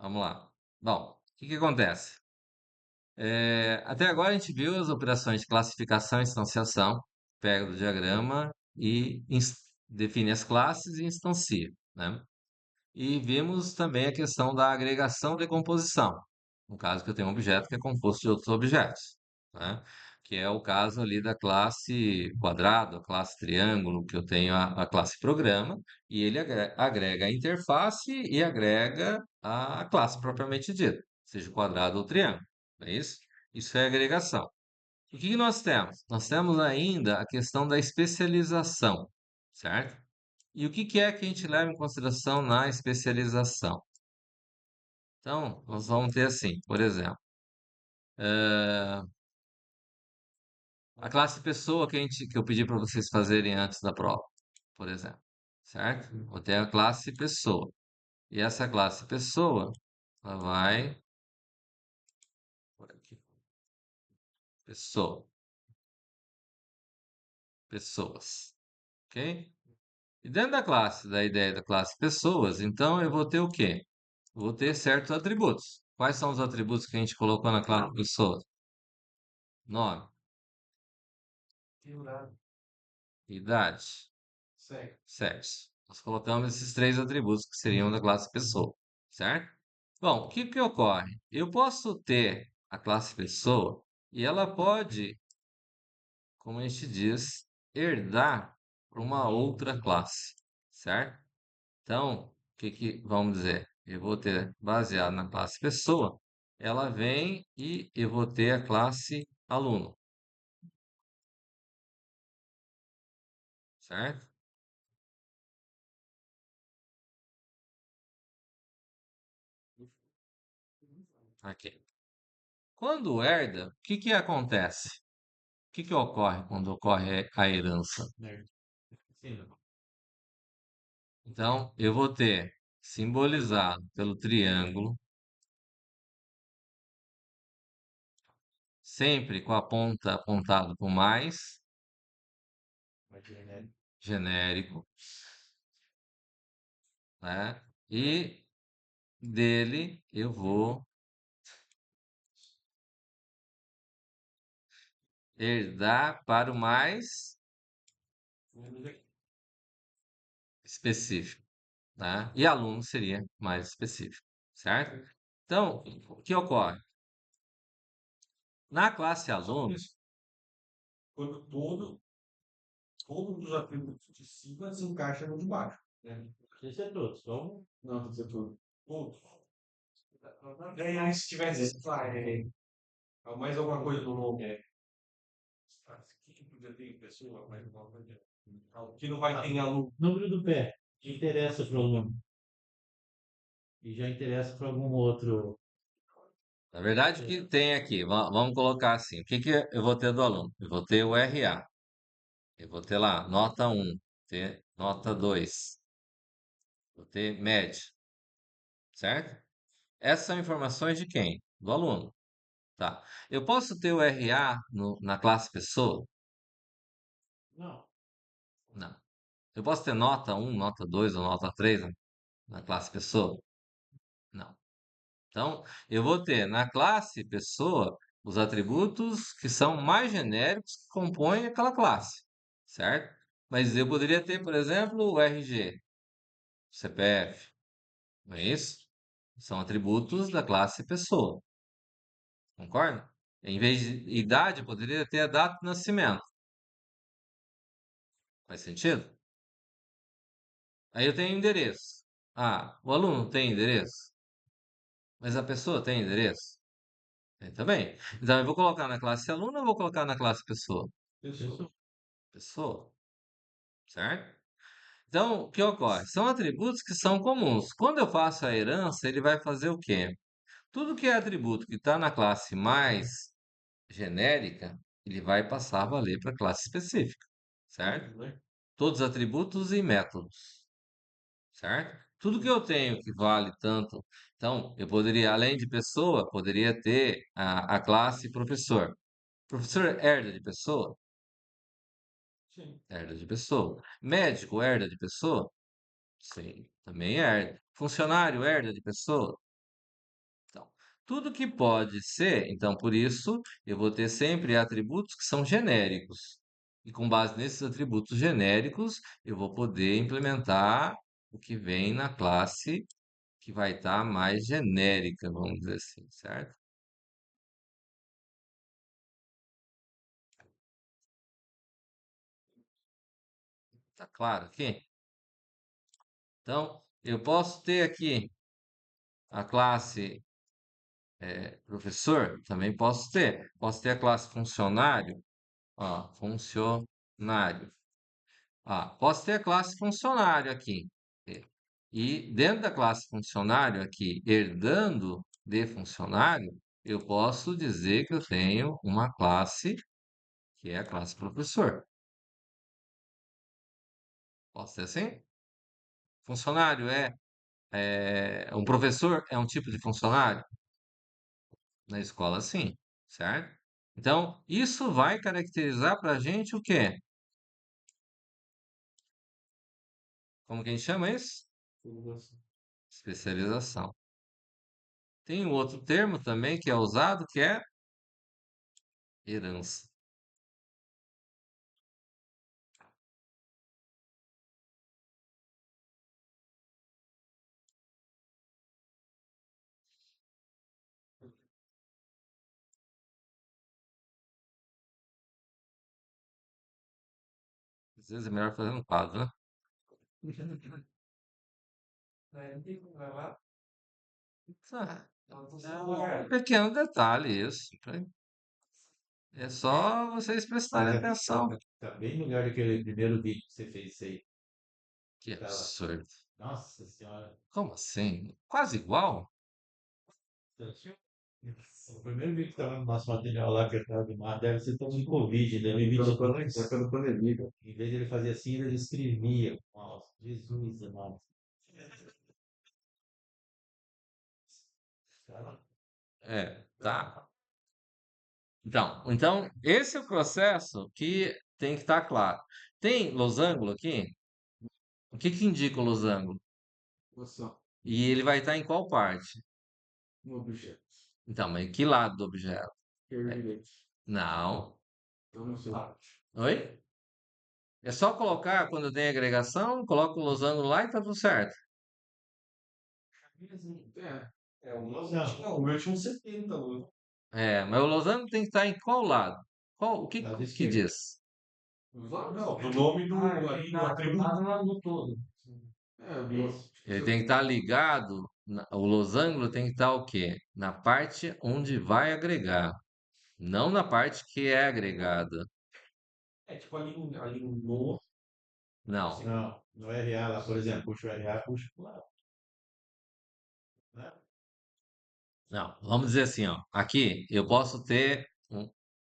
Vamos lá. Bom, o que que acontece? Até agora a gente viu as operações de classificação e instanciação, pega do diagrama e define as classes e instancia, né? E vimos também a questão da agregação e decomposição, no caso que eu tenho um objeto que é composto de outros objetos, né? Que é o caso ali da classe quadrado, a classe triângulo, que eu tenho a classe programa, e ele agrega a interface e agrega a classe propriamente dita, seja o quadrado ou o triângulo, não é isso? Isso é agregação. O que que nós temos? Nós temos ainda a questão da especialização, certo? E o que que é que a gente leva em consideração na especialização? Então, nós vamos ter assim, por exemplo, eh, a classe pessoa que eu pedi para vocês fazerem antes da prova, por exemplo, certo? Vou ter a classe pessoa. E essa classe pessoa, ela vai por aqui, pessoa, pessoas, ok? E dentro da classe, da ideia da classe pessoas, então eu vou ter o quê? Vou ter certos atributos. Quais são os atributos que a gente colocou na classe pessoas? Nome, idade, sexo. Nós colocamos esses três atributos que seriam da classe pessoa, certo? Bom, o que que ocorre? Eu posso ter a classe pessoa e ela pode, como a gente diz, herdar para uma outra classe, certo? Então, o que que vamos dizer? Eu vou ter, baseado na classe pessoa, ela vem e eu vou ter a classe aluno, certo? Aqui. Quando herda, o que que acontece? O que que ocorre quando ocorre a herança? Então, eu vou ter simbolizado pelo triângulo, sempre com a ponta apontada para o mais, genérico, né? E dele eu vou herdar para o mais específico, tá? E aluno seria mais específico, certo? Então, o que ocorre? Na classe alunos, Isso é tudo. Só número do pé. Que interessa para o aluno. E já interessa para algum outro. na verdade, o que tem aqui? Vamos colocar assim. O que que eu vou ter do aluno? Eu vou ter o RA. Eu vou ter lá nota 1, ter nota 2, vou ter média, certo? Essas são informações de quem? Do aluno, tá? Eu posso ter o RA na classe pessoa? Não. Não. Eu posso ter nota 1, nota 2 ou nota 3 na classe pessoa? Não. Então, eu vou ter na classe pessoa os atributos que são mais genéricos que compõem aquela classe, certo? Mas eu poderia ter, por exemplo, o RG, CPF, não é isso? São atributos da classe pessoa, concorda? Em vez de idade, eu poderia ter a data de nascimento. Faz sentido? Aí eu tenho endereço. Ah, o aluno tem endereço, mas a pessoa tem endereço? Tem também. Então eu vou colocar na classe aluno ou vou colocar na classe pessoa? Isso. Pessoa, certo? Então, o que ocorre? São atributos que são comuns. Quando eu faço a herança, ele vai fazer o quê? Tudo que é atributo que está na classe mais genérica, ele vai passar a valer para a classe específica, certo? Todos os atributos e métodos, certo? Tudo que eu tenho que vale tanto. Então, eu poderia, além de pessoa, poderia ter a classe professor. Professor herda de pessoa? Herda de pessoa. Médico herda de pessoa? Sim, também herda. Funcionário herda de pessoa? Tudo que pode ser, então por isso eu vou ter sempre atributos que são genéricos. E com base nesses atributos genéricos, eu vou poder implementar o que vem na classe que vai estar mais genérica, vamos dizer assim, certo? Tá claro aqui? Então, eu posso ter aqui a classe professor, também posso ter. Posso ter a classe funcionário, ó, funcionário. Ah, posso ter a classe funcionário aqui. E dentro da classe funcionário aqui, herdando de funcionário, eu posso dizer que eu tenho uma classe que é a classe professor. Posso ser assim? Funcionário um professor é um tipo de funcionário? Na escola, sim, certo? Então, isso vai caracterizar para a gente o quê? Como que a gente chama isso? Especialização. Tem um outro termo também que é usado, que é herança. Às vezes é melhor fazer no quadro, né? Ah, é um pequeno detalhe isso. É só vocês prestarem atenção. Tá bem melhor do que aquele primeiro vídeo que você fez isso aí. Que Tava. absurdo. Nossa senhora. Como assim? Quase igual? O primeiro vídeo que tava no nosso material lá, que eu tava do mar, deve ser todo de Covid, 2022. Foi pela pandemia. Em vez de ele fazer assim, ele escrevia. Nossa, Jesus amado. Cara, Tá. Então, esse é o processo que tem que estar claro. Tem losango aqui? O que que indica o losango? noção, E ele vai estar em qual parte? um objeto. Então, mas em que lado do objeto? Esquerda e direita. Não. Então, não sei. Oi? É só colocar quando tem agregação, coloca o losango lá e tá tudo certo. É um losango. Não, o meu tinha um 70, mano. Mas o losango tem que estar em qual lado? Qual, o que Lado que esquerdo. diz? Não, do nome do, ali, do atributo. No todo. É, isso. Ele tem que estar ligado, o losango tem que estar o quê? Na parte onde vai agregar, não na parte que é agregada. É tipo ali no. Não, Não, no RA lá, por exemplo, puxa o RA, puxa pro lado, né? não. Vamos dizer assim, ó. Aqui eu posso ter o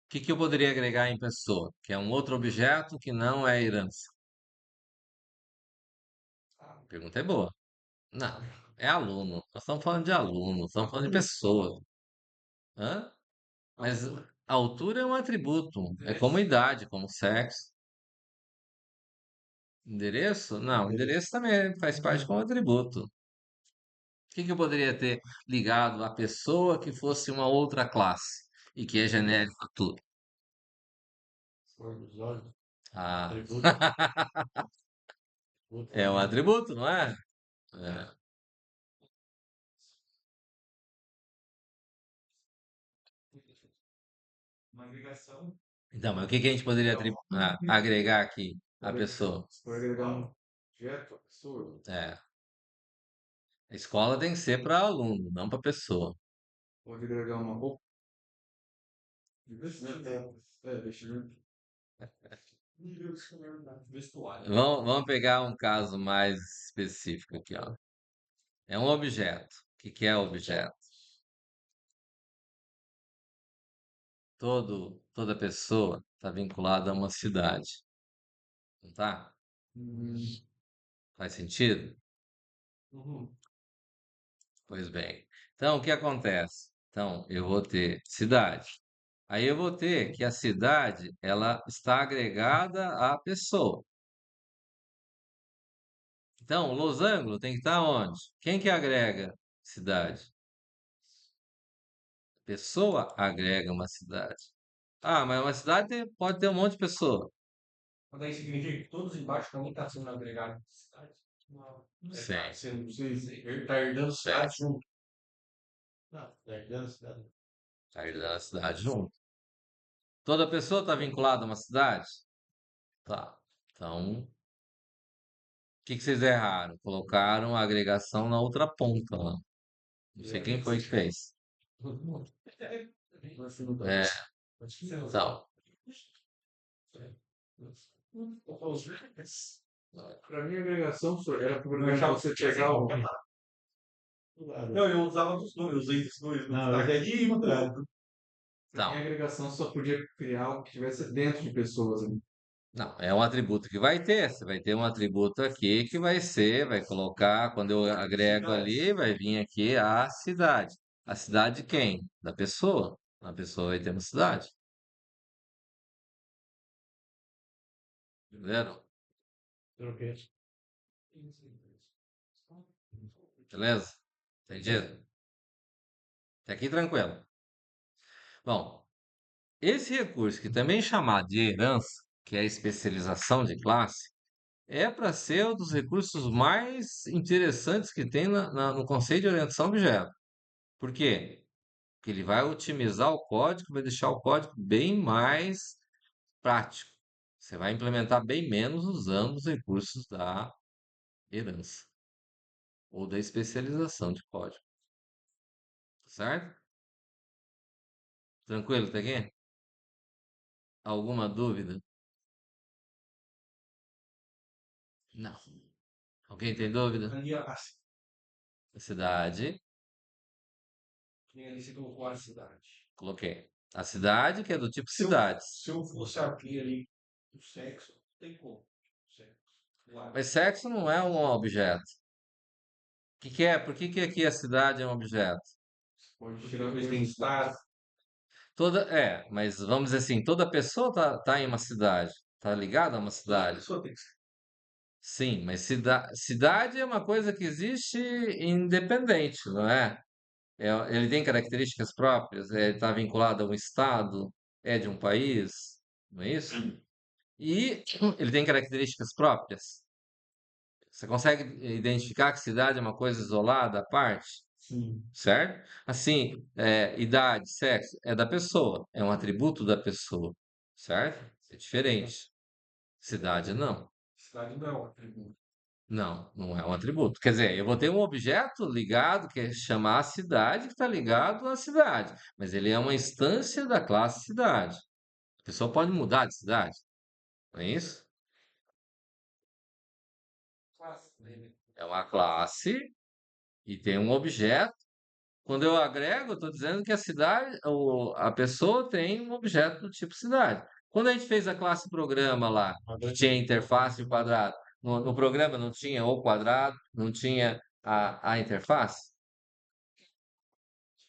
que que eu poderia agregar em pessoa, que é um outro objeto que não é herança. A pergunta é boa. Não, é aluno. Nós estamos falando de aluno, estamos falando de pessoa. Hã? Mas a altura é um atributo, é como idade, como sexo. Endereço? Não, endereço também faz parte como atributo. O que que eu poderia ter ligado à pessoa que fosse uma outra classe e que é genérico tudo? Cor dos olhos, Ah, atributo, atributo é um também. atributo, não é? É. Uma agregação. Então, mas o que que a gente poderia agregar aqui à pessoa? Se for agregar um objeto, a pessoa, É, a escola tem que ser para aluno, não para pessoa. pode agregar uma roupa. Vestimento. Vestimento. Vestuário. Vamos pegar um caso mais específico aqui, ó. É um objeto. O que que é objeto? Toda pessoa está vinculada a uma cidade, não tá? Hum, Faz sentido? uhum. Pois bem. Então, o que acontece? Então, eu vou ter cidade. Aí eu vou ter que a cidade, ela está agregada à pessoa. Então, o losango tem que estar onde? Quem que agrega cidade? Pessoa agrega uma cidade. Ah, mas uma cidade pode ter um monte de pessoa. Mas aí significa que todos embaixo também estão sendo agregados na cidade. Não, Sim, tá herdando sim. cidade junto. Não, tá ajudando a cidade. Tá ajudando a cidade junto. Toda pessoa está vinculada a uma cidade? Tá. Então, o que que vocês erraram? Colocaram a agregação na outra ponta lá. Não sei quem foi que fez. É, então, Para mim, a agregação era por Eu exemplo, achava você que tinha pegar sido o. claro. Não, eu usava dos dois, eu usei dos dois. Não, eu usei Aqui e no claro. outro. Pra mim, a então, agregação só podia criar algo que estivesse dentro de pessoas, né? não, é um atributo que vai ter. Você vai ter um atributo aqui que vai ser, vai colocar, quando eu agrego ali, vai vir aqui a cidade. A cidade de quem? Da pessoa. A pessoa vai ter uma cidade. Entenderam? Troquei. Beleza? Entendido? Até aqui tranquilo. Bom, esse recurso, que também é chamado de herança, que é a especialização de classe, é para ser um dos recursos mais interessantes que tem no conceito de orientação a objeto. Por quê? Porque ele vai otimizar o código, vai deixar o código bem mais prático. Você vai implementar bem menos usando os recursos da herança ou da especialização de código. Certo? Tranquilo até aqui? Alguma dúvida? Não. Alguém tem dúvida? Ali, A cidade, ali você colocou a cidade. coloquei. A cidade, que é do tipo Se eu, cidades. se eu fosse abrir ali o sexo, não tem como. Sexo. Lá. Mas sexo não é um objeto. O que que é? Por que que aqui a cidade é um objeto? Pode tirar o tem estado. Mas vamos dizer assim, toda pessoa tá em uma cidade, tá ligada a uma Toda cidade. pessoa tem que ser. Sim, mas cidade é uma coisa que existe independente, não é? Ele tem características próprias, está vinculado a um estado, é de um país, não é isso? E ele tem características próprias. Você consegue identificar que cidade é uma coisa isolada, à parte? Sim. Certo? Assim, idade, sexo, é da pessoa, é um atributo da pessoa, certo? É diferente. Cidade não. Cidade não é um atributo. Não, não é um atributo. Quer dizer, eu vou ter um objeto ligado que é chamar a cidade, que está ligado à cidade, mas ele é uma instância da classe cidade. A pessoa pode mudar de cidade, não é isso? Classe dele. É uma classe e tem um objeto. Quando eu agrego, eu estou dizendo que a cidade, a pessoa tem um objeto do tipo cidade. Quando a gente fez a classe programa lá, que tinha interface e o quadrado, no programa não tinha o quadrado, não tinha a interface?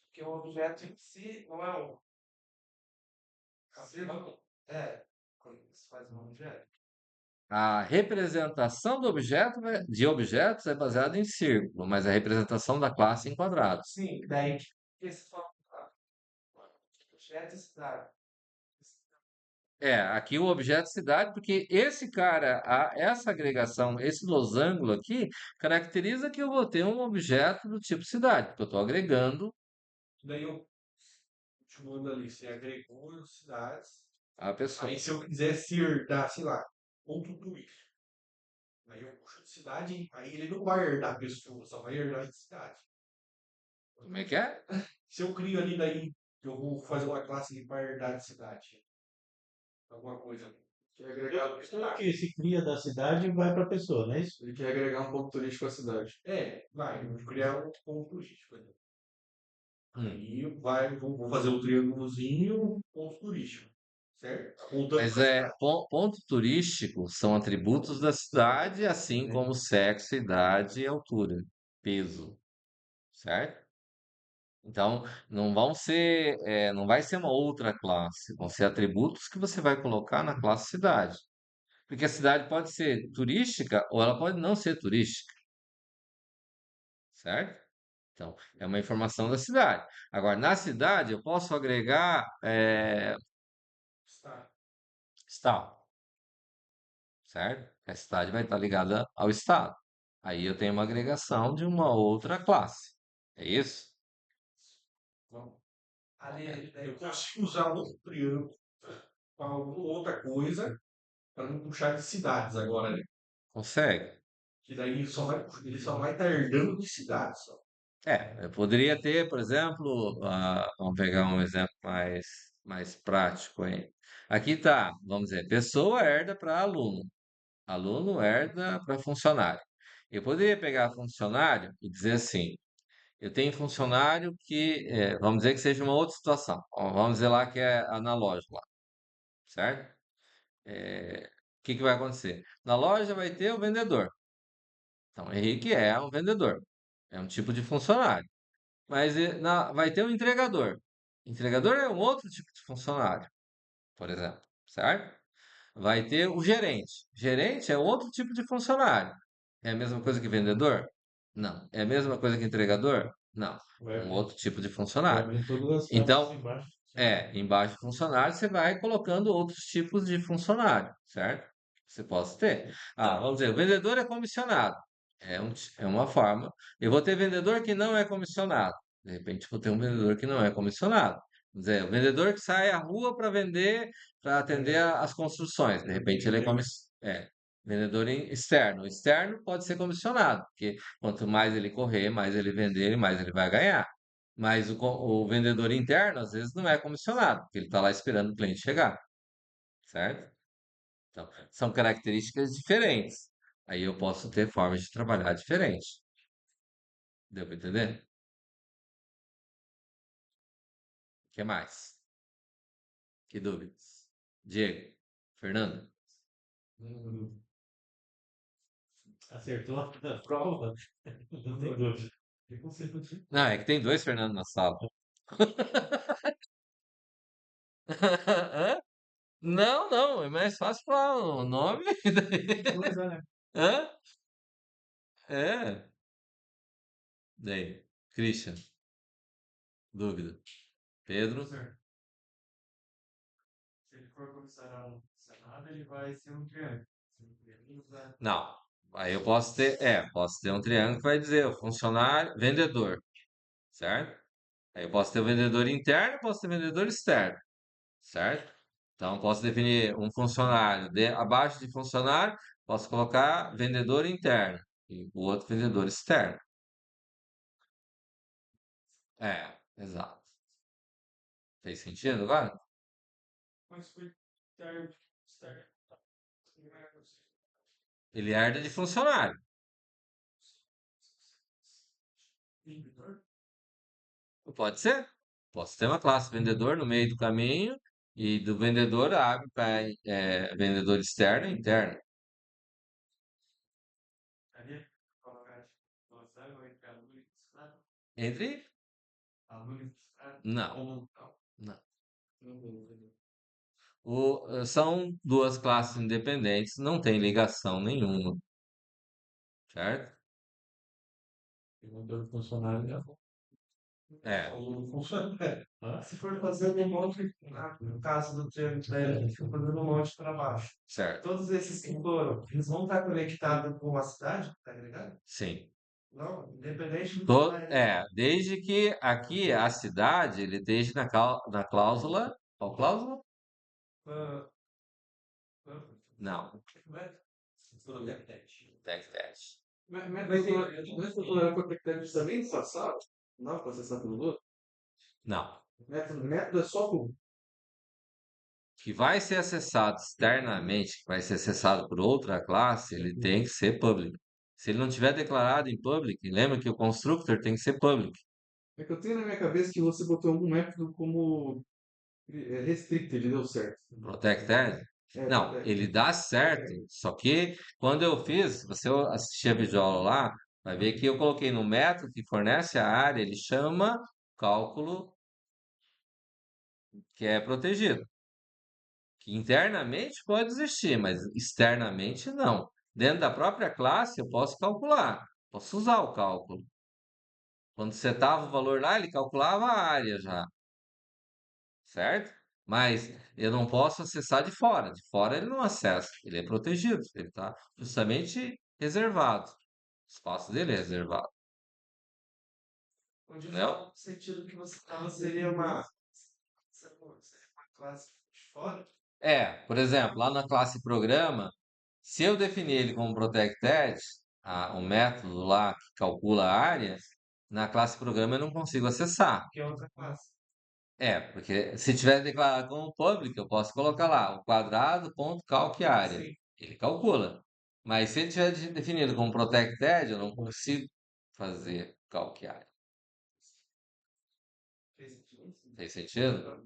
Porque o objeto em si não é um. Não. É. Quando você faz um objeto. A representação de objetos é baseada em círculo, mas a representação da classe em quadrado. Sim, daí esse fala. Objeto e cidade. Aqui o objeto cidade, porque esse cara, essa agregação, esse losango aqui, caracteriza que eu vou ter um objeto do tipo cidade, porque eu estou agregando Daí eu continuando ali, você agregou cidades. a pessoa. Aí se eu quisesse herdar, sei lá, ponto turístico. Aí eu puxo de cidade, aí ele não vai herdar a pessoa, só vai herdar de cidade. Como é que é? Se eu crio ali, daí eu vou fazer uma classe ali para herdar de cidade. Alguma coisa. Que é agregar Tudo que se cria da cidade vai para a pessoa, não é isso? Ele quer agregar um ponto turístico à cidade. É, vai, vou criar um ponto turístico ali. Hum. Aí vai, vou fazer o triângulozinho, ponto turístico. Certo? Apontando Mas para a cidade. ponto turístico são atributos da cidade, assim como sexo, idade e altura, peso, certo? Então, não vai ser uma outra classe, vão ser atributos que você vai colocar na classe cidade. Porque a cidade pode ser turística ou ela pode não ser turística, certo? Então, é uma informação da cidade. Agora, na cidade, eu posso agregar Está. estado, certo? A cidade vai estar ligada ao estado. Aí eu tenho uma agregação de uma outra classe. É isso? Então, ali, eu consigo usar outro triângulo para alguma outra coisa para não puxar de cidades agora, né? Consegue? Que daí ele só vai estar herdando de cidades. Só. Eu poderia ter, por exemplo, vamos pegar um exemplo mais prático aí. Aqui está, vamos dizer, pessoa herda para aluno, aluno herda para funcionário. Eu poderia pegar funcionário e dizer assim: eu tenho funcionário que, vamos dizer que seja uma outra situação. Ó, vamos dizer lá que é analógico lá, certo? O que que vai acontecer? Na loja vai ter o vendedor. Então, o Henrique é um vendedor, é um tipo de funcionário. Mas vai ter um entregador. Entregador é um outro tipo de funcionário, por exemplo, certo? Vai ter o gerente. Gerente é outro tipo de funcionário. É a mesma coisa que vendedor? Não. É a mesma coisa que entregador? Não. Vai Um abrir, outro tipo de vai funcionário. abrir todas as caixas Então, embaixo. embaixo do funcionário você vai colocando outros tipos de funcionário, certo? Você pode ter. Vamos dizer, o vendedor é comissionado. É uma forma. Eu vou ter vendedor que não é comissionado. De repente, vou ter um vendedor que não é comissionado. Vamos dizer, o vendedor que sai à rua para vender, para atender as construções. De repente, ele vendedor externo. O externo pode ser comissionado, porque quanto mais ele correr, mais ele vender, mais ele vai ganhar. Mas o vendedor interno, às vezes, não é comissionado, porque ele está lá esperando o cliente chegar, certo? Então, são características diferentes. Aí eu posso ter formas de trabalhar diferentes. Deu para entender? O que mais? Que dúvidas? Diego? Fernando? Hum, Acertou a prova? Não tem dúvida. Não, é que tem dois Fernando na sala. Hã? Não, não, é mais fácil falar o nome. Pois é, né? Hã? É. Daí, Christian, dúvida. Pedro? Certo. Se ele for comissário no Senado, ele vai ser um triângulo. Se ele usa- Não. Aí eu posso ter um triângulo que vai dizer o funcionário, vendedor, certo? Aí eu posso ter o vendedor interno, posso ter vendedor externo, certo? Então posso definir um funcionário abaixo de funcionário, posso colocar vendedor interno e o outro vendedor externo. Exato. Fez sentido agora? Mas foi externo. Externo. Ele herda de funcionário. Vendedor? Pode ser. Posso ter uma classe vendedor no meio do caminho e do vendedor abre para vendedor externo e interno. Ali, colocar tipo, relação entre aluno e frustrado. Entre? Aluno e frustrado. Não, Ou não. não. Não, não. São duas classes independentes, não tem ligação nenhuma, certo? Perguntou do funcionário, já foi. É, Ou funcionário. Hã? Se for fazendo um monte, no caso do triângulo dele, se for fazendo um monte para baixo. certo. Todos esses que foram, eles vão estar conectados com a cidade, tá ligado? Sim. Não, independente do que vai. Desde que aqui a cidade, ele esteja na cláusula. Qual cláusula? Ah, ah, Não, tudo bem, gente. tech teste. Mas eu tô olhando para o Tectec também disfarçado? Não, para acessar pelo outro? Não. Método é só por. Que vai ser acessado externamente, que vai ser acessado por outra classe, ele tem que ser public. Se ele não tiver declarado em public, lembra que o constructor tem que ser public. É que eu tenho na minha cabeça que você botou algum método como restricted, deu certo. Protected? É, Não, ele dá certo, só que quando eu fiz, se você assistir a videoaula lá, vai ver que eu coloquei no método que fornece a área, ele chama cálculo que é protegido. Que internamente pode existir, mas externamente não. Dentro da própria classe eu posso calcular, posso usar o cálculo. Quando setava o valor lá, ele calculava a área já, certo? Mas eu não posso acessar de fora. De fora ele não acessa, ele é protegido, ele está justamente reservado. O espaço dele é reservado, Onde entendeu? fala no sentido que você estava seria uma classe de fora. Por exemplo, lá na classe programa, se eu definir ele como protected, o método lá que calcula a área, na classe programa eu não consigo acessar. Que é outra classe. Porque se tiver declarado como public, eu posso colocar lá o quadrado ponto calc área. Sim. Ele calcula. Mas se ele tiver definido como protected, eu não consigo fazer calc área. Fez sentido? Sim. Fez sentido?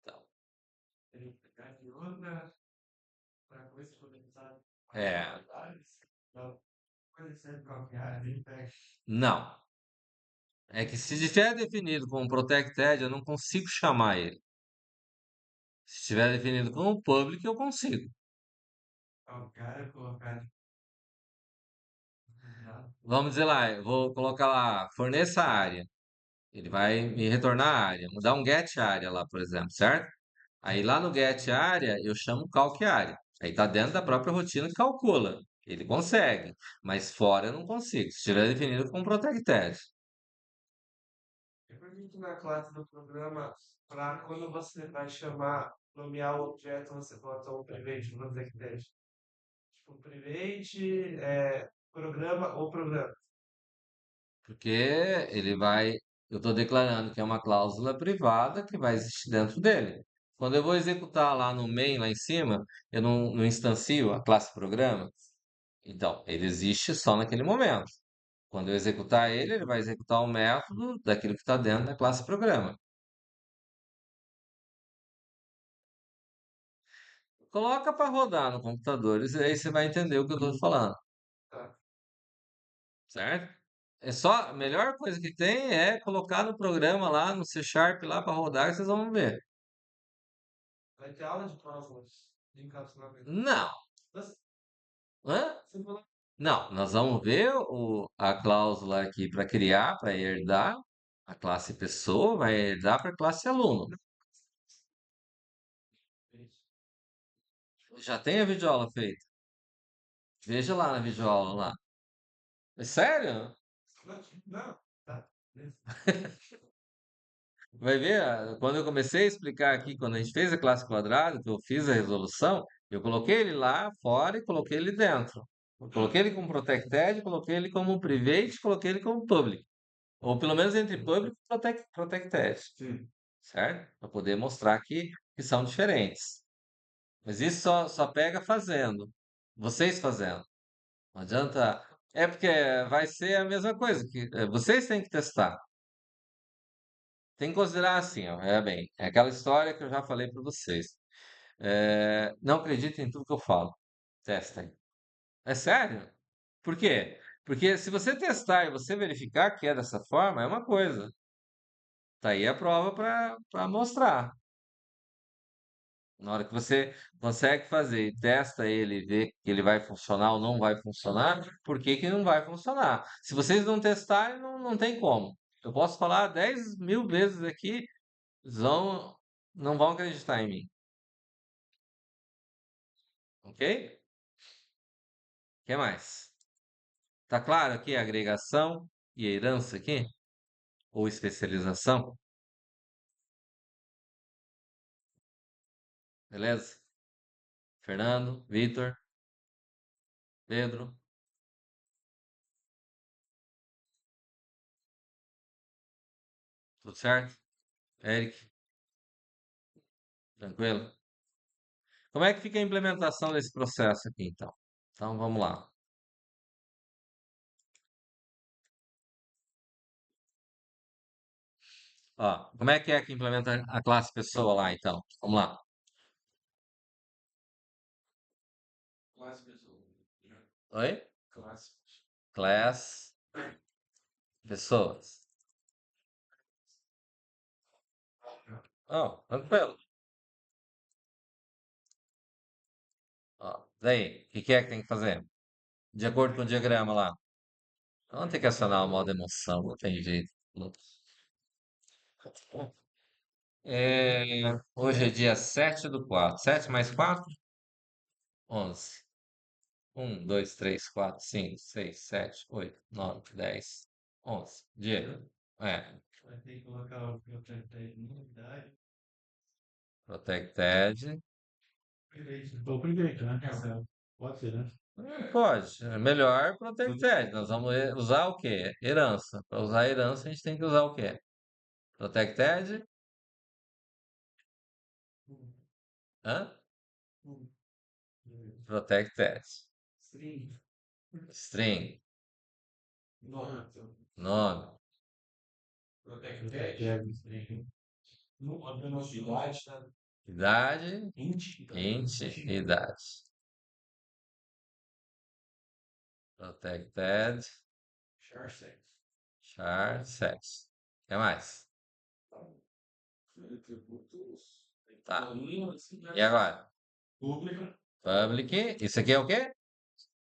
Então, Ele pegar de outra para coisa organizada. é, Não. Coisa serve qualquer, ele pega. não. É que se estiver definido como protected, eu não consigo chamar ele. Se estiver definido como public, eu consigo. Qualquer, colocar. Vamos dizer lá, eu vou colocar lá, forneça a área. Ele vai me retornar a área. Vou dar um get área lá, por exemplo, certo? Aí lá no get área, eu chamo calc área. Aí está dentro da própria rotina que calcula. Ele consegue, mas fora eu não consigo. Se estiver definido como protected. Eu pergunto na classe do programa para quando você vai chamar, nomear o objeto, você bota um private no protected. Tipo, private, programa ou programa. Porque ele vai, eu estou declarando que é uma cláusula privada que vai existir dentro dele. Quando eu vou executar lá no main, lá em cima, eu não instancio a classe programa. Então, ele existe só naquele momento. Quando eu executar ele, ele vai executar o método daquilo que está dentro da classe programa. Coloca para rodar no computador, e aí você vai entender o que eu estou falando, Tá. certo? É só, a melhor coisa que tem é colocar no programa lá, no C Sharp lá para rodar, que vocês vão ver. Vai ter aula de cláusulas de encapsulamento. Não. Você Hã? você falou Não, nós vamos ver a cláusula aqui para criar, para herdar. A classe pessoa vai herdar para a classe aluno. isso. Já tem a videoaula feita. Veja lá na videoaula lá. É sério? Não, tá. Beleza. Vai ver, quando eu comecei a explicar aqui, quando a gente fez a classe quadrada, que eu fiz a resolução, eu coloquei ele lá fora e coloquei ele dentro. Eu coloquei ele como protected, coloquei ele como private, coloquei ele como public. Ou pelo menos entre public e protected, Sim. certo? Para poder mostrar que são diferentes. Mas isso só pega fazendo. Vocês fazendo. Não adianta. É porque vai ser a mesma coisa, que vocês têm que testar. Tem que considerar assim, ó, bem, é aquela história que eu já falei para vocês. Não acreditem em tudo que eu falo. Testem. É sério? Por quê? Porque se você testar e você verificar que é dessa forma, é uma coisa. Tá aí a prova para mostrar. Na hora que você consegue fazer e testa ele e vê que ele vai funcionar ou não vai funcionar, por que que não vai funcionar? Se vocês não testarem, não tem como. Eu posso falar 10 mil vezes aqui, vão, não vão acreditar em mim. Ok? O que mais? Tá claro aqui a agregação e a herança aqui? Ou especialização? Beleza? Fernando, Vitor, Pedro, tudo certo? Eric, tranquilo? Como é que fica a implementação desse processo aqui, então? Então, vamos lá. Ó, como é que implementa a classe pessoa lá, então? Vamos lá. Classe pessoa. Oi? Classe. Class pessoas. Oh, tranquilo. Ó, daí, o que é que tem que fazer? De acordo com o diagrama lá. Vamos ter que acionar o modo emoção, não tem jeito. Hoje é dia 7/4. 7 mais 4? 11. 1, 2, 3, 4, 5, 6, 7, 8, 9, 10, 11. Diego. É. Vai ter que colocar o protege imunidade. Protected. Foi o primeiro, né? Pode ser, né? Pode. É melhor Protected. Nós vamos usar o quê? Herança. Para usar herança, a gente tem que usar o quê? Protected. Hã? Protected. String. String. Nome. Nome. Protege. Não, velocidade, tá? Idade. Int. Int. Idade. Protected. Char sex. Char sex. O que mais? Atributos. Tá. Assim, E agora? Pública. Public. Isso aqui é o quê?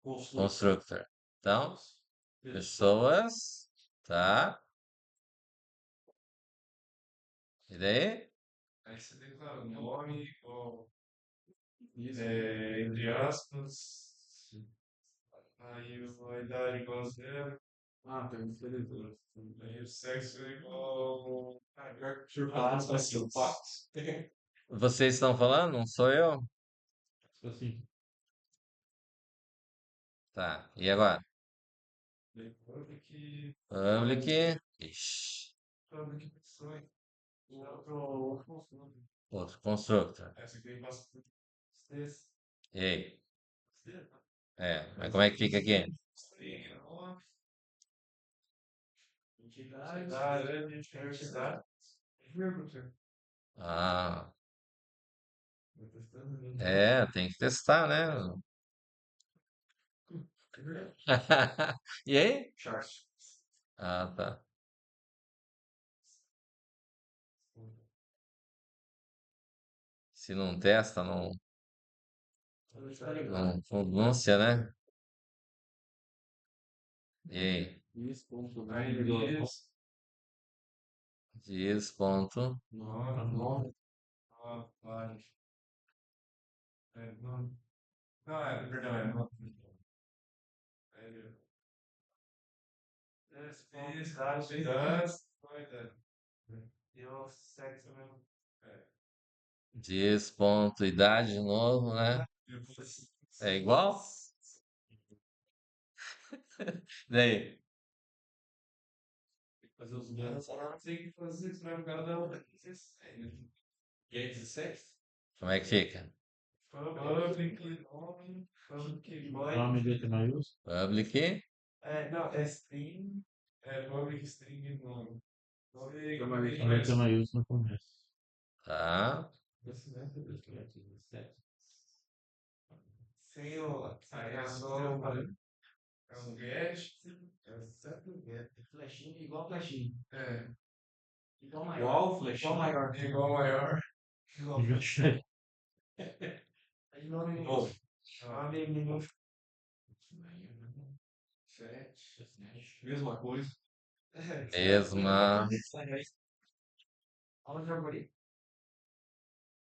Constructor. Então, pessoas. Tá. E daí? Aí você declara o nome, ou, entre aspas. Aí a idade igual a zero. Tem um felizão. Aí o sexo é igual. Pior que pacientes. Vocês estão falando? Não sou eu? Assim, Tá. E agora? Public. Public. Ixi. Public pessoa. Outro consultor. Outro constructor. Essa aqui eu passo por vocês. E aí? Mas como é que fica aqui? Entidade, universidade. Ah, Tô testando, né? tem que testar, né? E aí? Charts. Ah, tá. Se não testa, não pronuncia, né? E aí? Aí diz. Diz ponto. Nome. Nome. Nome. Não, perdão, é nome. Cidade. E o sexo mesmo. Diz ponto. Idade de novo, né? É igual? Daí? Fazer os dados. Tem que fazer isso para cada um. E aí, 16? Como é que fica? Public nome. Public nome boy. letra maiúsculo. Public. Não, é string. Public string nome. Nome. A letra maiúscula no começo. Tá. Sem o. É só é um get. Flechinha igual flechinha. Igual maior. Igual flechinha. Igual maior. Igual maior. Igual. Aí nome Bom. nome minúsculo. 7. Mesma coisa. Mesma. Olha o jogo ali.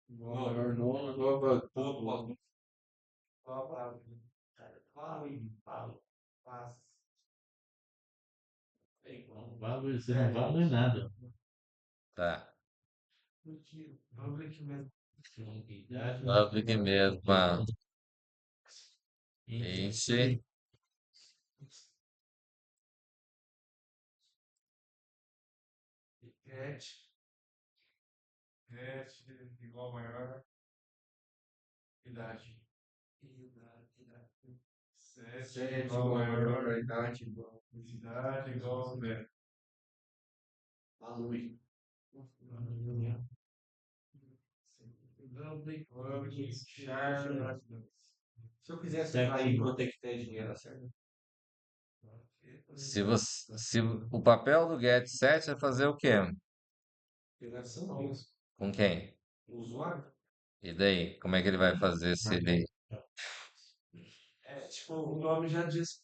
Maior nome, nova, todo. Qual a palavra? Fala e fala. Passa. Vale, você não vale nada. Tá. Public mesmo. Idade. Public mesma. Int. Get. Get igual maior. Idade. Idade. 7 igual maior. Idade igual. Idade igual zero. Valui. Public. Char. Se eu quisesse Certo. usar aí Protected, ia dar certo. Se o papel do get set é fazer o quê? Interação. Com quem? O usuário. E daí? Como é que ele vai fazer se ele. Tipo, o nome já diz.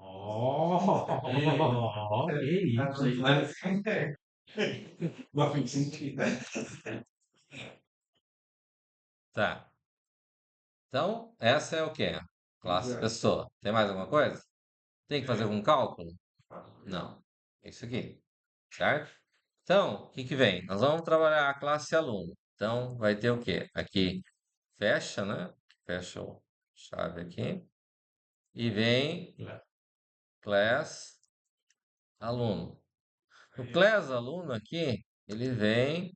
Oh, que isso, hein? Não faz sentido. Tá. Então, essa é o quê? Classe pessoa. Tem mais alguma coisa? Tem que fazer algum cálculo? Não. É isso aqui. Certo? Então, o que que vem? Nós vamos trabalhar a classe aluno. Então, vai ter o quê? Aqui, fecha, né? Fecha o chave aqui. E vem class aluno. O class aluno aqui, ele vem...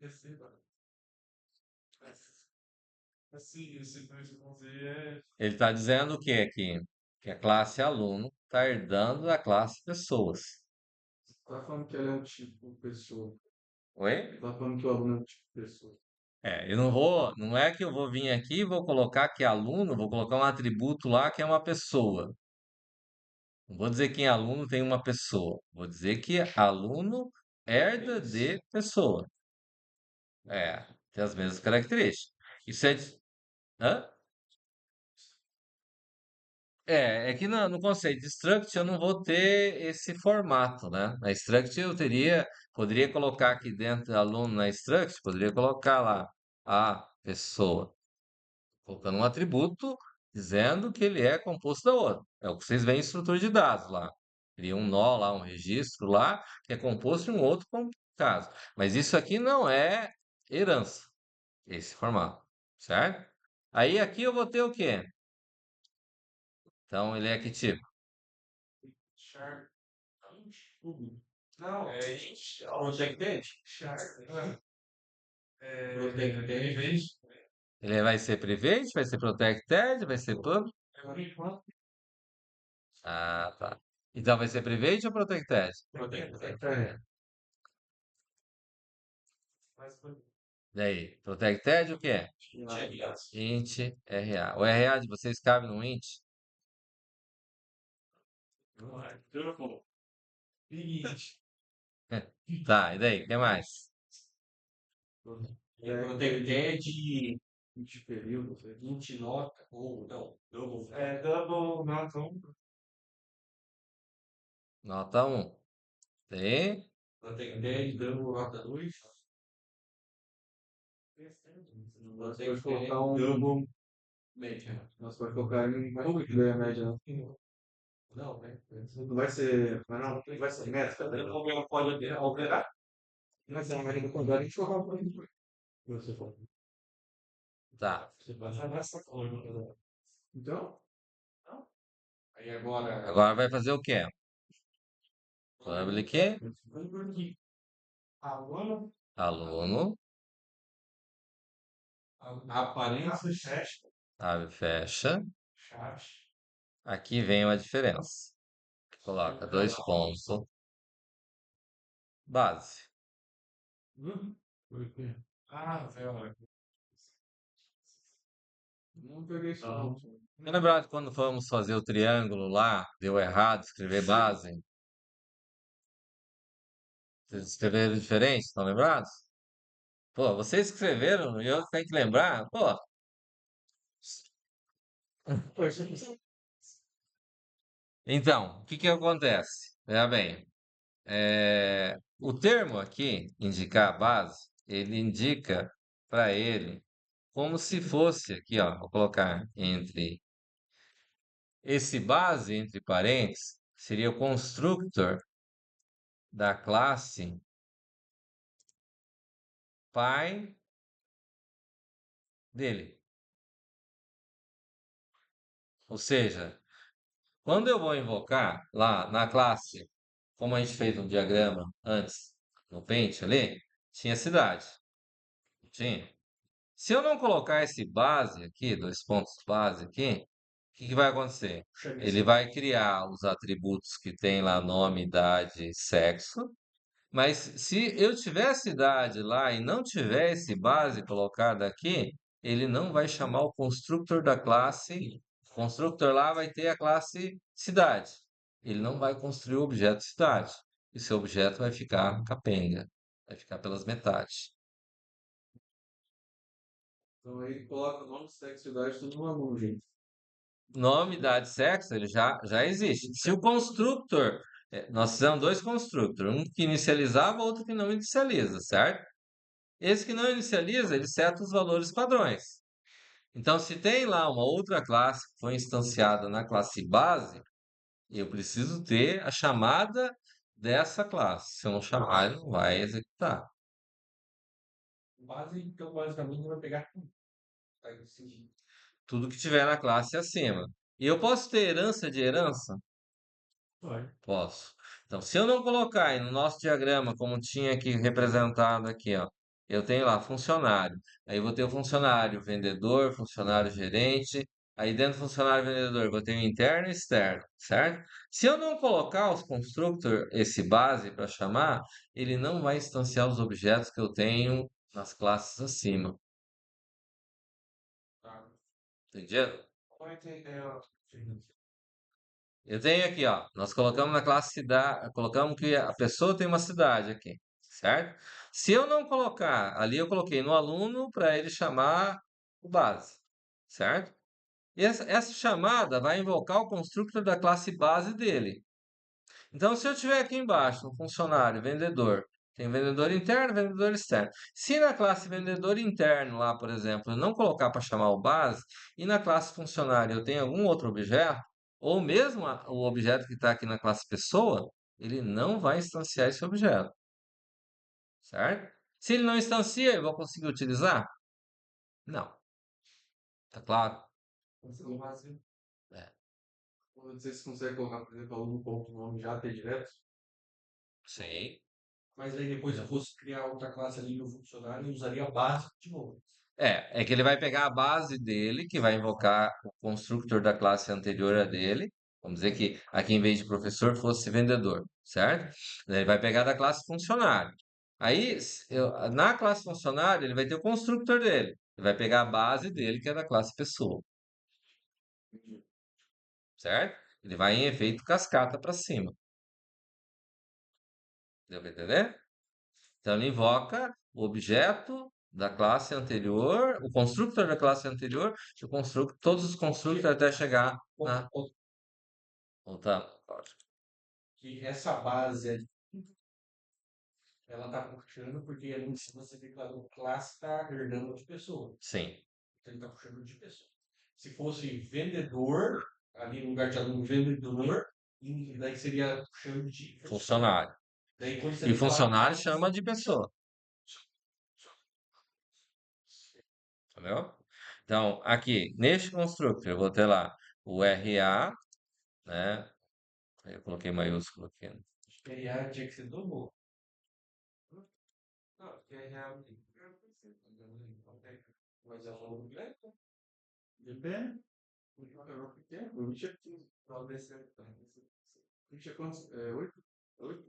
Receba. Assim, esse 2 é. Ele está dizendo o quê aqui? Que a classe aluno está herdando da classe pessoas. Tá falando que ela é um tipo de pessoa. Oi? Tá falando que o aluno é um tipo de pessoa. Eu não vou, não é que eu vou vir aqui e vou colocar que é aluno, vou colocar um atributo lá que é uma pessoa. Não vou dizer que em aluno tem uma pessoa. Vou dizer que aluno herda de pessoa. Tem as mesmas características. Isso é. Hã? É que no conceito de struct eu não vou ter esse formato, né? Na struct eu poderia colocar aqui dentro do aluno na struct, poderia colocar lá a pessoa, colocando um atributo dizendo que ele é composto da outra. É o que vocês veem em estrutura de dados lá. Cria um nó lá, um registro lá, que é composto de um outro caso. Mas isso aqui não é herança, esse formato, certo? Aí aqui eu vou ter o quê? Então ele é que tipo? Sharp. Não, Protected? Sharp. Protected. Ele vai ser private, vai ser protected, vai ser public? Ah, tá. Então vai ser private ou protected? Protected. Mas foi. Daí, protected o que é? Int RA. O RA de vocês cabe no int? Tá, e daí, o que mais? Protected de período, 20 nota, ou não, double. Double, not um. Nota 1. Tem? Protected, double, nota 2. Você pode colocar um double média. Nós pode colocar em public ganha média, não? Não, né? Não vai ser. Mas não vai ser métrica. O problema pode alterar. Mas a média do condado a gente coloca um pouco. Você pode. Tá. Você vai fazer essa coisa. Então? Aí agora. Agora vai fazer o quê? Public, Aluno, aluno, aparência, chat, abre, fecha. chat. Aqui vem uma diferença. Coloca dois pontos, base. Por quê? Ah, velho. Não peguei isso. Não. Lembra de quando fomos fazer o triângulo lá, deu errado, escrever base? Vocês escreveram diferente, estão lembrados? Pô, vocês escreveram e eu tenho que lembrar? Pô, então, o que que acontece? Veja bem, o termo aqui, indicar a base, ele indica para ele como se fosse aqui, ó, vou colocar entre esse base, entre parênteses, seria o constructor da classe pai dele. Ou seja, quando eu vou invocar lá na classe, como a gente fez um diagrama antes, no Paint ali, tinha cidade. Tinha. Se eu não colocar esse base aqui, dois pontos base aqui, o que que vai acontecer? Ele vai criar os atributos que tem lá nome, idade, sexo, mas se eu tiver cidade lá e não tiver esse base colocado aqui, ele não vai chamar o constructor da classe. O constructor lá vai ter a classe cidade. Ele não vai construir o objeto cidade. E seu objeto vai ficar capenga. Vai ficar pelas metades. Então aí coloca o nome, sexo e idade, tudo no aluno, gente. Nome, idade, sexo, ele já existe. Se o constructor, nós fizemos dois constructors, um que inicializava, outro que não inicializa, certo? Esse que não inicializa, ele seta os valores padrões. Então, se tem lá uma outra classe que foi instanciada na classe base, eu preciso ter a chamada dessa classe. Se eu não chamar, ele não vai executar. Base, então, basicamente, vai pegar tudo. Tá nesse sentido. Tudo que tiver na classe acima. E eu posso ter herança de herança? Pode. Posso. Então, se eu não colocar aí no nosso diagrama, como tinha aqui representado aqui, ó, eu tenho lá funcionário. Aí eu vou ter o funcionário vendedor, funcionário gerente. Aí dentro do funcionário vendedor, eu vou ter o interno e externo, certo? Se eu não colocar os constructor, esse base para chamar, ele não vai instanciar os objetos que eu tenho nas classes acima. Tá. Entendido? Não entendeu. Eu tenho aqui, ó. Nós colocamos na classe cidade, colocamos que a pessoa tem uma cidade aqui, certo? Se eu não colocar, ali eu coloquei no aluno para ele chamar o base, certo? E essa chamada vai invocar o constructor da classe base dele. Então, se eu tiver aqui embaixo um funcionário, vendedor, tem vendedor interno, vendedor externo. Se na classe vendedor interno, lá, por exemplo, eu não colocar para chamar o base, e na classe funcionário eu tenho algum outro objeto, ou mesmo o objeto que está aqui na classe pessoa, ele não vai instanciar esse objeto, certo? Se ele não instancia, eu vou conseguir utilizar? Não. Tá claro? No vazio. É. Quando vocês conseguem colocar, por exemplo, aluno ponto nome já ter direto? Sim. Mas aí depois eu fosse criar outra classe ali no funcionário e usaria a base de novo. É que ele vai pegar a base dele, que vai invocar o constructor da classe anterior a dele. Vamos dizer que aqui, em vez de professor, fosse vendedor, certo? Daí ele vai pegar da classe funcionário. Aí, na classe funcionário, ele vai ter o constructor dele. Ele vai pegar a base dele, que é da classe pessoa, Entendi. certo? Ele vai em efeito cascata para cima. Deu para entender? Então, ele invoca o objeto da classe anterior, o constructor da classe anterior, e todos os constructors até chegar na. Voltando, Cláudio. Que essa base aí, ela tá puxando porque ali em cima você declarou classe tá herdando de pessoa. Sim, Então ele tá puxando de pessoa. Se fosse vendedor, ali no lugar de aluno vendedor, e daí seria puxando de funcionário. Daí quando você E declara funcionário classe, chama de pessoa, entendeu? Então, aqui, neste constructor, eu vou ter lá o RA, né? Eu coloquei maiúsculo aqui, né? acho que aí tinha que ser do Não, porque é real. mas é um grande. Depende. O que é? O tinha Não, desse. tinha quantos? É, oito? Oito?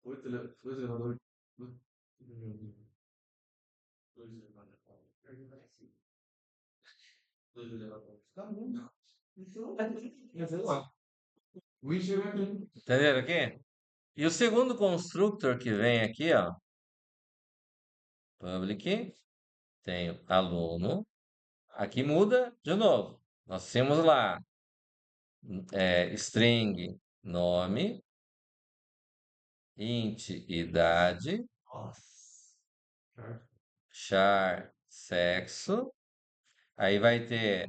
Oito, dois elevadores. Dois elevadores. Dois elevadores. Tá bom. Então, o Witcher vai vir. Entenderam aqui? E o segundo constructor que vem aqui, ó, public, tem o aluno. Aqui muda de novo. Nós temos lá string nome, int idade, char sexo. Aí vai ter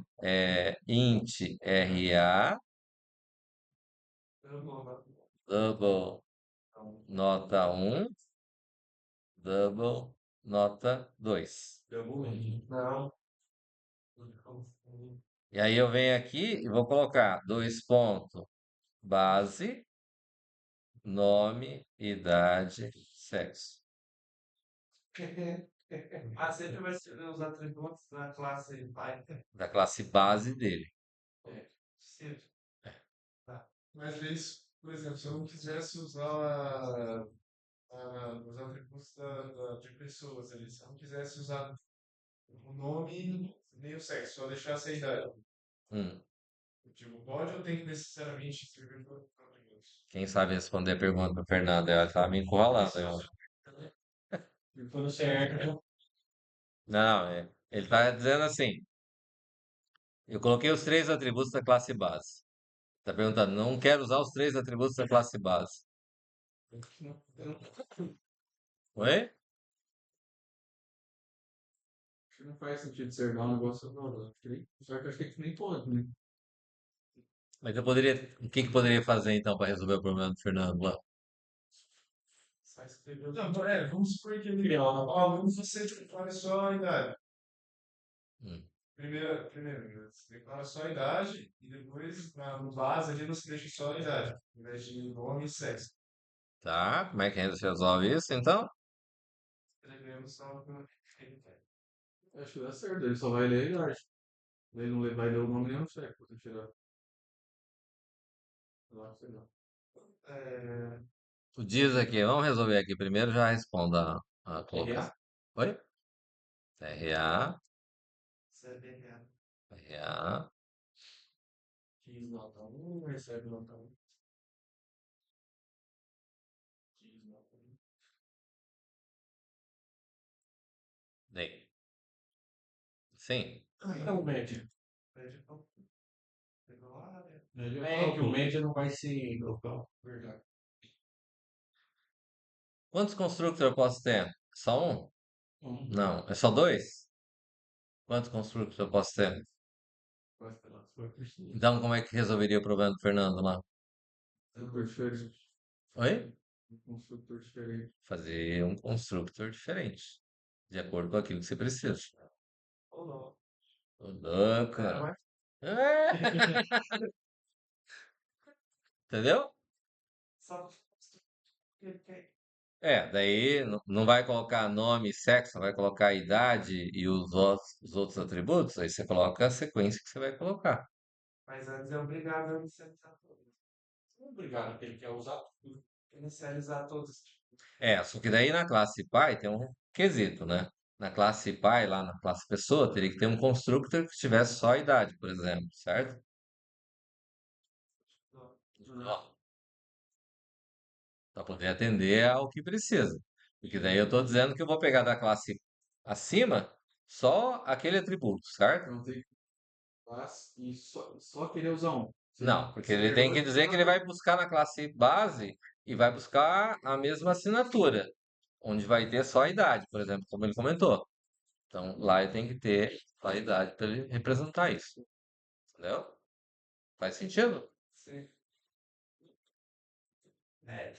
int RA, double nota 1, double nota 2. Não. E aí eu venho aqui e vou colocar dois pontos, base, nome, idade, sexo. Ah, sempre vai ser os atributos da classe Python. Da classe base dele. Sempre. Mas é isso, por exemplo, se eu não quisesse usar os atributos de pessoas ali, se eu não quisesse usar o nome nem o sexo, só deixasse a idade. Hum, Tipo, pode ou tem que necessariamente escrever todos os atributos? Quem sabe responder a pergunta do Fernando? Ela tá me encurralando. Eu. Tudo certo. Não, ele está dizendo assim, eu coloquei os três atributos da classe base. Está perguntando, não quero usar os três atributos da classe base. Oi? Acho que não faz sentido ser igual um negócio ao outro. Só que eu acho que nem pode, né? Mas eu poderia, o que que poderia fazer então para resolver o problema do Fernando lá? Só escreveu. Não, vamos supor que ele. Vamos você declara só a idade. Hum, Primeiro, você declara só a idade e depois, no base ali, você deixa só a idade, ao invés de nome e sexo. tá, como é que a gente resolve isso então? Escrevemos só o que ele quer. Acho que dá certo, ele só vai ler a idade. Ele não vai ler o nome nem o sexo, pra tirar. Eu acho que não. É, O diz aqui, vamos resolver aqui primeiro, já responda a colocação. RA? Oi? RA, CBR. RA, Diz nota 1, recebe nota 1. Diz nota 1. D. Sim. Então, média. Pede qual? Pegou a área. Médio, o média não vai ser local. Verdade. Quantos constructors eu posso ter? Só um? Um. Não, é só dois? Quantos constructors eu posso ter? Vai pela sua pesquisa. Então, como é que resolveria o problema do Fernando lá? Construtor diferente. Oi? Um construtor diferente. Fazer um constructor diferente, de acordo com aquilo que você precisa. Ou não. Ô, louco. Cara, mas É, entendeu? só que ele quer. É, daí não vai colocar nome e sexo, vai colocar idade e os outros atributos, aí você coloca a sequência que você vai colocar. Mas antes é obrigado a inicializar todos. Obrigado, que ele quer usar tudo. Inicializar todos. É, só que daí na classe pai tem um quesito, né? Na classe pai, lá na classe pessoa, teria que ter um constructor que tivesse só a idade, por exemplo, certo? Ó, para poder atender ao que precisa. Porque daí eu estou dizendo que eu vou pegar da classe acima só aquele atributo, certo? Então tem classe e só querer usar um. Não, porque Você ele tem pegou que e dizer que ele vai buscar na classe base e vai buscar a mesma assinatura, onde vai ter só a idade, por exemplo, como ele comentou. Então, lá ele tem que ter a idade para ele representar isso. Entendeu? Faz sentido? Sim.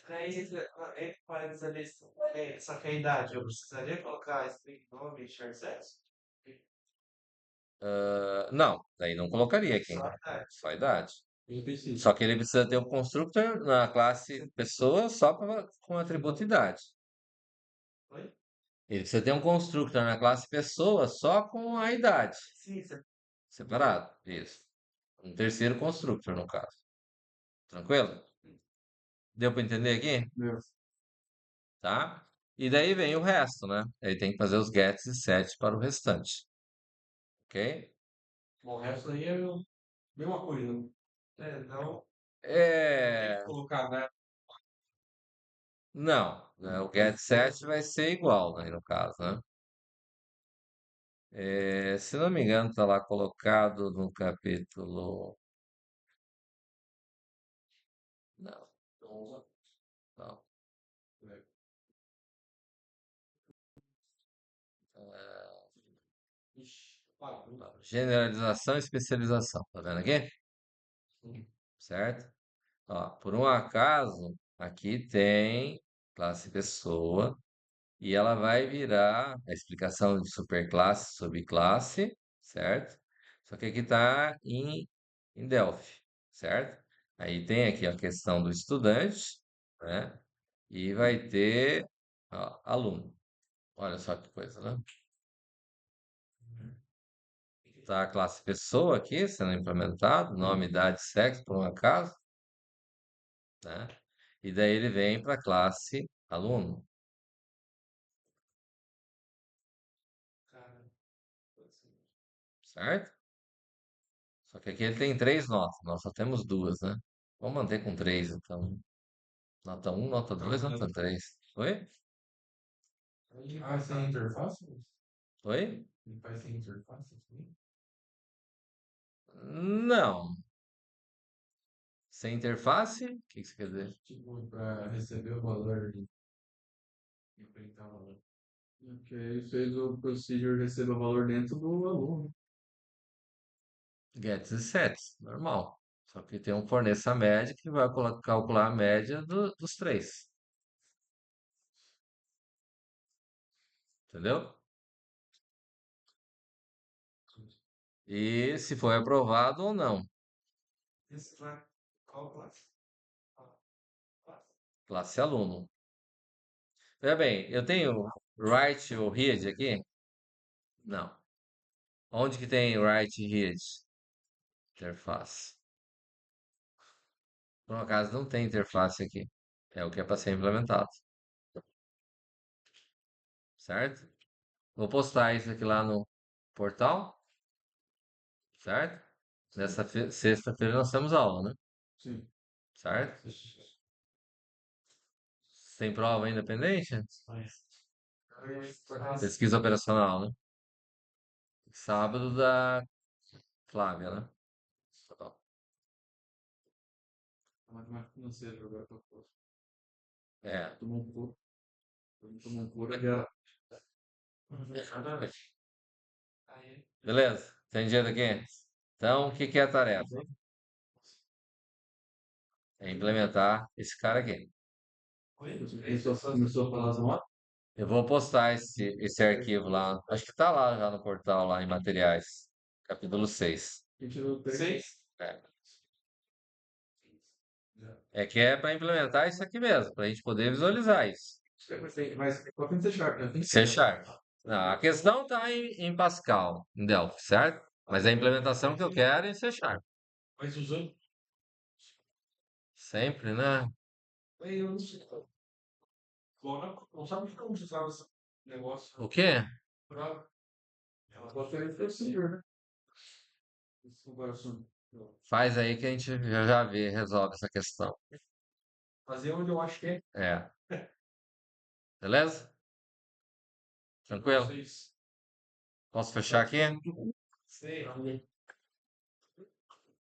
Daí, entre parênteses ali, só que a idade, eu precisaria colocar string nome e share sexo? Ah, não, daí não colocaria aqui. Só a idade. Só a idade. Ele precisa. Só que ele precisa ter um constructor na classe pessoa só com atributo idade. Oi? Ele precisa ter um constructor na classe pessoa só com a idade. Sim, você. Separado. Isso. Um terceiro constructor, no caso. Tranquilo? Deu para entender aqui? Meu, Tá? E daí vem o resto, né? Ele tem que fazer os gets e sets para o restante. Ok? Bom, o resto aí é a mesma coisa. Né? Não. Tem que É. colocar, né? Não, né? O get set vai ser igual, né, no caso, né? É, se não me engano, está lá colocado no capítulo. Não, não. Ixi, para, não dá. Generalização e especialização. Tá vendo aqui? Certo? Ó, por um acaso, aqui tem classe pessoa e ela vai virar a explicação de superclasse, subclasse, certo? Só que aqui está em Delphi, certo? Aí tem aqui a questão do estudante, né? E vai ter ó, aluno. Olha só que coisa, né? Tá a classe pessoa aqui sendo implementado, nome, idade, sexo, por um acaso, né? E daí ele vem para a classe aluno, Cara, certo? Só que aqui ele tem três notas, nós só temos duas, né? Vamos manter com três, então. Nota um, nota 2, nota 3. Oi? Ele faz sem interface? Oi? Ele faz sem interface? Não. Sem interface? O que você quer dizer? Tipo, para receber o valor e printar o valor. Ok, ele fez o procedure receba valor dentro do aluno. Gets e sets, normal. Só que tem um forneça média que vai calcular a média dos três. Entendeu? E se foi aprovado ou não. Esse lá, qual classe? Classe. Classe aluno. Veja bem, eu tenho write ou read aqui? Não. Onde que tem write e read? Interface. Por um acaso não tem interface aqui. É o que é para ser implementado. Certo? Vou postar isso aqui lá no portal. Certo? Nessa sexta-feira nós temos aula, né? Sim. Certo? Sem prova independente? Pesquisa operacional, né? Sábado da Flávia, né? Tá. A matemática financeira agora que eu posso. É. Tomou um pouco. Tomou um pouco já. Aí, Beleza? Entendido aqui? Então, o que que é a tarefa? É implementar esse cara aqui. Começou a falar as notas. Eu vou postar esse arquivo lá. Acho que tá lá já no portal, lá em materiais. Capítulo 6. Quem tirou 3? É. É que é para implementar isso aqui mesmo, para a gente poder visualizar isso. Mas qual que é C Sharp, né? C Sharp. Não, a questão está em Pascal, em Delphi, certo? Mas a implementação que eu quero é em C Sharp. Mas usando. Sempre, né? Eu não sei. Não sabe como usava esse negócio O quê? pra. Pode ser procedure, né? Comparação. Faz aí que a gente já vê, resolve essa questão. Fazer onde eu acho que é. É. Beleza? Tranquilo? Vocês. Posso fechar aqui? sei.